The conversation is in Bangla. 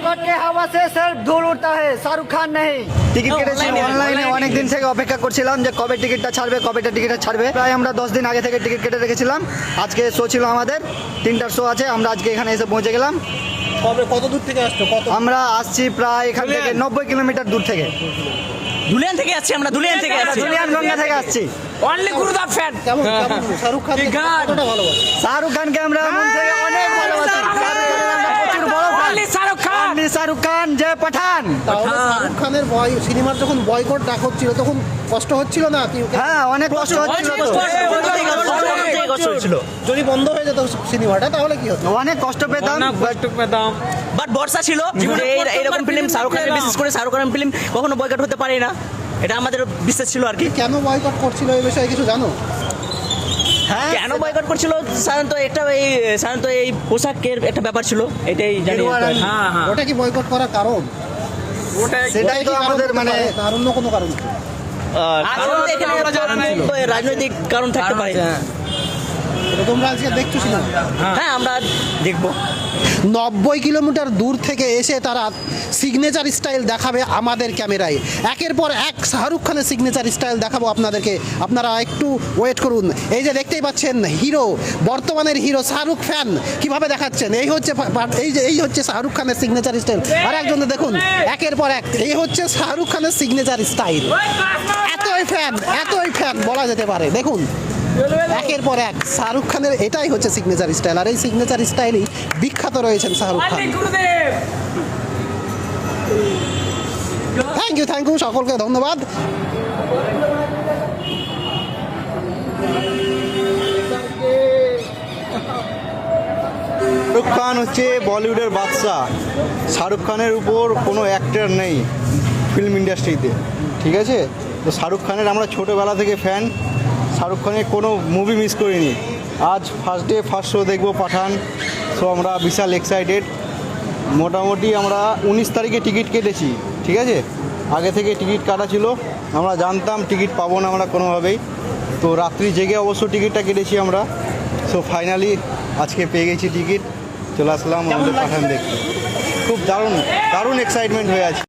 मोहब्बत के हवा से सिर्फ धूल उड़ता है, शाहरुख खान नहीं। টিকিট কেটেছি অনলাইনে, অনেক দিন থেকে অপেক্ষা করছিলাম যে কবে টিকিটটা ছাড়বে। প্রায় আমরা 10 দিন আগে থেকে টিকিট কেটে রেখেছিলাম। আজকে শো ছিল আমাদের, 3টার শো আছে। আমরা আজকে এখানে এসে পৌঁছে গেলাম। কত দূর থেকে আসছো? আমরা আসছি প্রায় এখান থেকে 90 কিলোমিটার দূর থেকে। ধুলিয়ান থেকে আসছি আমরা, ধুলিয়ানগঙ্গা থেকে আসছি। অনলি গুরুদার ফ্যান। কেমন শাহরুখ খান কতটা ভালোবাসো? শাহরুখ খানকে আমরা মন থেকে অনেক ভালোবাসি। প্রচুর বড় ফ্যান। শাহরুখ খান যে পাঠান। তাহলে শাহরুখ খানের সিনেমার যখন বয়কট ডাক হচ্ছিল তখন কষ্ট হচ্ছিল না? হ্যাঁ, অনেক কষ্ট হচ্ছিল। যদি বন্ধ হয়ে যেত সিনেমাটা তাহলে কি হতো? অনেক কষ্ট পেতাম। বাট বর্ষা ছিল এরকম ফিল্ম শাহরুখ খানের, বিশেষ করে শাহরুখ খানের ফিল্ম কখনো বয়কট হতে পারে না, এটা আমাদের বিশ্বাস ছিল আর কি। কেন বয়কট করছিল এই বিষয়ে কিছু জানো? হ্যাঁ, কেন বয়কট করছিল? সাধারণত এই পোশাকের একটা ব্যাপার ছিল, এটাই জানি। ওটা কি বয়কট করার কারণ? সেটাই তো আমাদের মানে আর অন্য কোনো কারণ? রাজনৈতিক কারণ থাকতে পারে। তোমরা আজকে দেখছো সিনেমা? হ্যাঁ, আমরা দেখবো। 90 কিলোমিটার দূর থেকে এসে তারা সিগনেচার স্টাইল দেখাবে আমাদের ক্যামেরায়। একের পর এক শাহরুখ খানের সিগনেচার স্টাইল দেখাবো আপনাদেরকে, আপনারা একটু ওয়েট করুন। এই যে দেখতেই পাচ্ছেন হিরো, বর্তমানের হিরো শাহরুখ ফ্যান কিভাবে দেখাচ্ছেন। এই হচ্ছে শাহরুখ খানের সিগনেচার স্টাইল। আর একজন দেখুন, একের পর এক এই হচ্ছে শাহরুখ খানের সিগনেচার স্টাইল। এতই ফ্যান বলা যেতে পারে। দেখুন, একের পর এক শাহরুখ খানের এটাই হচ্ছে সিগনেচার স্টাইল। আর এই সিগনেচার স্টাইলেই বিখ্যাত রয়েছেন শাহরুখ খান। থ্যাংক ইউ সকলকে ধন্যবাদ। শাহরুখ খান হচ্ছে বলিউডের বাদশাহ। শাহরুখ খানের উপর কোনো অ্যাক্টর নেই ফিল্ম ইন্ডাস্ট্রিতে, ঠিক আছে? তো শাহরুখ খানের আমরা ছোটোবেলা থেকে ফ্যান। শাহরুখ খানের কোনো মুভি মিস করিনি। আজ ফার্স্ট শো দেখবো পাঠান। সো আমরা বিশাল এক্সাইটেড। মোটামুটি আমরা 19 তারিখে টিকিট কেটেছি, ঠিক আছে? আগে থেকে টিকিট কাটা ছিল, আমরা জানতাম টিকিট পাবো না আমরা কোনোভাবেই। তো রাত্রি জেগে অবশ্য টিকিটটা কেটেছি আমরা। সো ফাইনালি আজকে পেয়ে গেছি টিকিট, চলে আসলাম আমাদের পাঠান দেখতে। খুব দারুণ এক্সাইটমেন্ট হয়ে আছে।